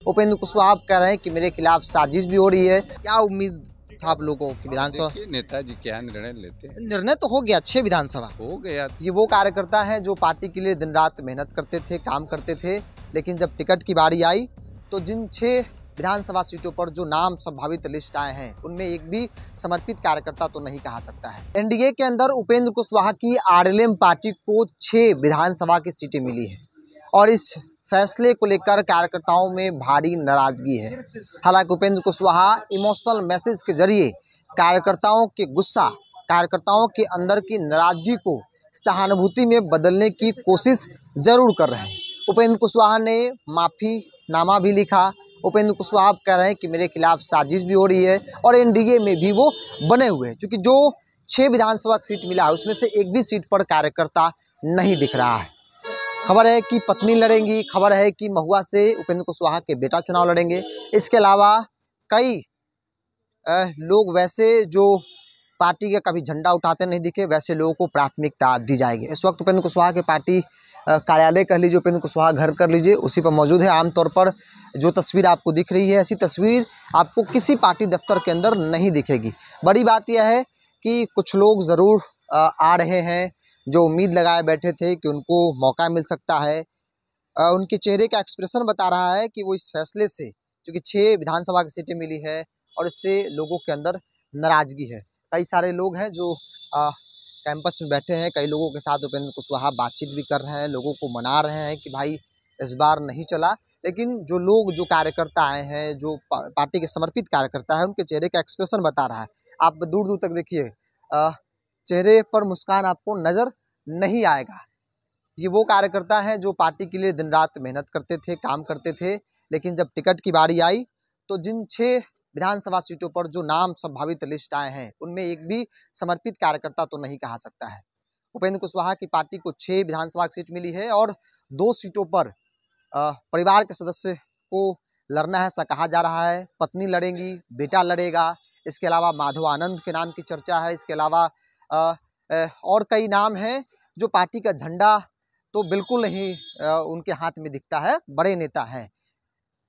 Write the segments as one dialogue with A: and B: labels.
A: उपेंद्र कुशवाहा आप कह रहे हैं कि मेरे खिलाफ साजिश भी हो रही है। क्या उम्मीद था आप लोगों की विधानसभा?
B: नेताजी क्या निर्णय लेते हैं।
A: निर्णय तो हो गया, 6 विधानसभा
B: हो गया।
A: ये वो कार्यकर्ता हैं जो पार्टी के लिए दिन रात मेहनत करते थे, काम करते थे, लेकिन जब टिकट की बारी आई तो जिन 6 विधानसभा सीटों पर जो नाम संभावित लिस्ट आए हैं उनमें एक भी समर्पित कार्यकर्ता तो नहीं कहा सकता है। एनडीए के अंदर उपेंद्र कुशवाहा की आरएलएम पार्टी को 6 विधानसभा की सीटें मिली है और इस फैसले को लेकर कार्यकर्ताओं में भारी नाराजगी है। हालांकि उपेंद्र कुशवाहा इमोशनल मैसेज के जरिए कार्यकर्ताओं के गुस्सा, कार्यकर्ताओं के अंदर की नाराजगी को सहानुभूति में बदलने की कोशिश जरूर कर रहे हैं। उपेंद्र कुशवाहा ने माफीनामा भी लिखा। उपेंद्र कुशवाहा आप कह रहे हैं कि मेरे खिलाफ साजिश भी हो रही है और एनडीए में भी वो बने हुए हैं, क्योंकि जो 6 विधानसभा सीट मिला है उसमें से एक भी सीट पर कार्यकर्ता नहीं दिख रहा है। खबर है कि पत्नी लड़ेंगी, खबर है कि महुआ से उपेंद्र कुशवाहा के बेटा चुनाव लड़ेंगे। इसके अलावा कई लोग वैसे जो पार्टी का कभी झंडा उठाते नहीं दिखे, वैसे लोगों को प्राथमिकता दी जाएगी। इस वक्त उपेंद्र कुशवाहा के पार्टी कार्यालय कह लीजिए, उपेंद्र कुशवाहा घर कर लीजिए, उसी पर मौजूद है। आमतौर पर जो तस्वीर आपको दिख रही है, ऐसी तस्वीर आपको किसी पार्टी दफ्तर के अंदर नहीं दिखेगी। बड़ी बात यह है कि कुछ लोग ज़रूर आ रहे हैं जो उम्मीद लगाए बैठे थे कि उनको मौका मिल सकता है। उनके चेहरे का एक्सप्रेशन बता रहा है कि वो इस फैसले से, क्योंकि 6 विधानसभा की सीटें मिली है और इससे लोगों के अंदर नाराजगी है। कई सारे लोग हैं जो कैंपस में बैठे हैं, कई लोगों के साथ उपेंद्र कुशवाहा बातचीत भी कर रहे हैं, लोगों को मना रहे हैं कि भाई इस बार नहीं चला। लेकिन जो लोग, जो कार्यकर्ता आए हैं, जो पार्टी के समर्पित कार्यकर्ता है, उनके चेहरे का एक्सप्रेशन बता रहा है। आप दूर दूर तक देखिए, चेहरे पर मुस्कान आपको नज़र नहीं आएगा। ये वो कार्यकर्ता हैं जो पार्टी के लिए दिन रात मेहनत करते थे, काम करते थे, लेकिन जब टिकट की बारी आई तो जिन 6 विधानसभा सीटों पर जो नाम संभावित लिस्ट आए हैं उनमें एक भी समर्पित कार्यकर्ता तो नहीं कहा सकता है। उपेंद्र कुशवाहा की पार्टी को 6 विधानसभा की सीट मिली है और 2 सीटों पर परिवार के सदस्य को लड़ना है, ऐसा कहा जा रहा है। पत्नी लड़ेंगी, बेटा लड़ेगा। इसके अलावा माधव आनंद के नाम की चर्चा है। इसके अलावा और कई नाम हैं जो पार्टी का झंडा तो बिल्कुल नहीं उनके हाथ में दिखता है, बड़े नेता हैं।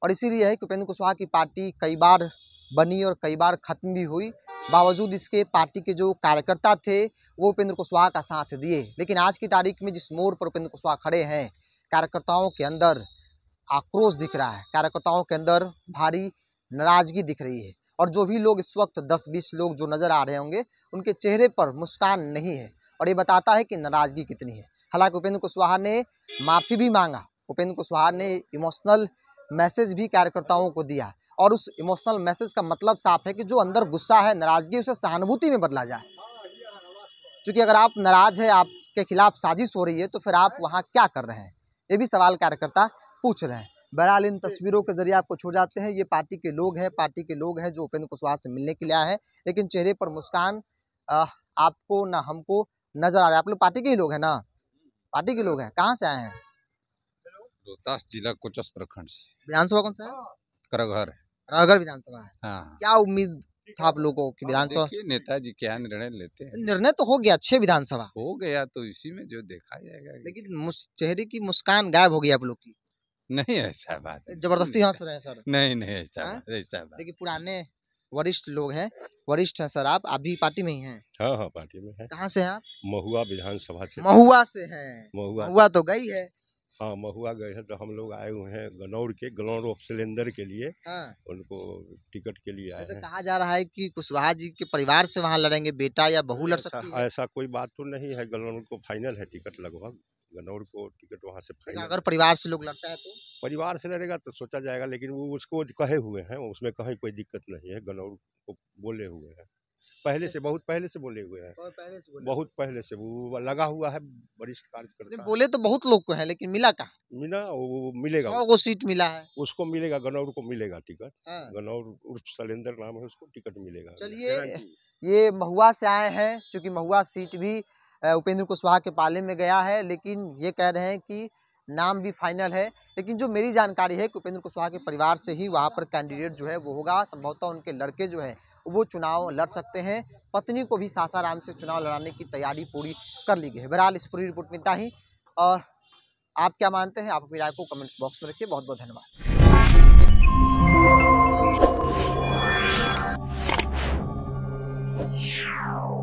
A: और इसीलिए है कि उपेंद्र कुशवाहा की पार्टी कई बार बनी और कई बार खत्म भी हुई। बावजूद इसके पार्टी के जो कार्यकर्ता थे वो उपेंद्र कुशवाहा का साथ दिए। लेकिन आज की तारीख में जिस मोड़ पर उपेंद्र कुशवाहा खड़े हैं, कार्यकर्ताओं के अंदर आक्रोश दिख रहा है, कार्यकर्ताओं के अंदर भारी नाराजगी दिख रही है। और जो भी लोग इस वक्त 10-20 लोग जो नज़र आ रहे होंगे, उनके चेहरे पर मुस्कान नहीं है और ये बताता है कि नाराजगी कितनी है। हालांकि उपेंद्र कुशवाहा ने माफ़ी भी मांगा, उपेंद्र कुशवाहा ने इमोशनल मैसेज भी कार्यकर्ताओं को दिया और उस इमोशनल मैसेज का मतलब साफ है कि जो अंदर गुस्सा है, नाराजगी, उसे सहानुभूति में बदला जाए। क्योंकि अगर आप नाराज हैं, आपके खिलाफ साजिश हो रही है, तो फिर आप वहाँ क्या कर रहे हैं, ये भी सवाल कार्यकर्ता पूछ रहे हैं। बहरहाल इन तस्वीरों के जरिए आपको छोड़ जाते हैं। ये पार्टी के लोग हैं जो उपेंद्र कुशवाहा से मिलने के लिए आए हैं, लेकिन चेहरे पर मुस्कान आपको ना हमको नजर आ रहा है। आप लोग पार्टी के ही लोग हैं ना? पार्टी के लोग हैं। कहाँ से आए हैं?
B: रोहतास जिला कोचस प्रखंड से।
A: विधानसभा कौन सा है?
B: करघर।
A: राघर विधानसभा है।
B: हाँ।
A: क्या उम्मीद था आप लोगों की विधानसभा?
B: नेताजी क्या निर्णय लेते हैं।
A: निर्णय तो हो गया, 6 विधानसभा
B: हो गया, तो इसी में जो देखा जाएगा।
A: लेकिन चेहरे की मुस्कान गायब हो गई आप लोग की।
B: नहीं, ऐसा बात
A: जबरदस्ती हंस रहे हैं सर?
B: नहीं ऐसा बात।
A: देखिए पुराने वरिष्ठ लोग हैं, वरिष्ठ हैं सर। आप भी पार्टी में ही हैं?
C: हाँ, पार्टी में है।
A: कहाँ से हैं आप?
C: महुआ विधानसभा से।
A: महुआ से हैं?
C: महुआ
A: तो गई है।
C: हाँ, महुआ गए हैं। तो हम लोग आए हुए हैं गनौर ऑफ सिलेंडर के लिए।
A: हाँ।
C: उनको टिकट के लिए आए हैं।
A: कहा जा रहा है कि कुशवाहा जी के परिवार से वहाँ लड़ेंगे, बेटा या बहू लड़ सकती है?
C: ऐसा कोई बात तो नहीं है। गनौर को फाइनल है टिकट, लगभग गनौर को टिकट वहाँ से फाइनल।
A: अगर परिवार से लोग लड़ता है तो?
C: परिवार से लड़ेगा तो सोचा जाएगा, लेकिन वो उसको कहे हुए हैं, उसमें कहीं कोई दिक्कत नहीं है। गनौर को बोले हुए हैं, बहुत पहले से बोले हुए हैं। बहुत पहले से वो लगा हुआ है, वरिष्ठ कार्यकर्ता।
A: बोले तो बहुत लोग को है, लेकिन मिला कहाँ?
C: वो मिलेगा,
A: 100 को सीट मिला है,
C: उसको मिलेगा। गनौर को मिलेगा टिकट।
A: हाँ।
C: गनौर उर्फ सलेंदर नाम है, उसको टिकट मिलेगा।
A: चलिए, ये महुआ से आए हैं, क्योंकि महुआ सीट भी उपेंद्र कुशवाहा के पाले में गया है, लेकिन ये कह रहे हैं कि नाम भी फाइनल है। लेकिन जो मेरी जानकारी है कि उपेंद्र कुशवाहा के परिवार से ही वहाँ पर कैंडिडेट जो है वो होगा। संभवतः उनके लड़के जो है वो चुनाव लड़ सकते हैं। पत्नी को भी सासाराम से चुनाव लड़ाने की तैयारी पूरी कर ली गई है। बहरहाल इस पूरी रिपोर्ट में इतना ही। और आप क्या मानते हैं, आप अपनी राय को कमेंट्स बॉक्स में रखिए। बहुत बहुत धन्यवाद। है।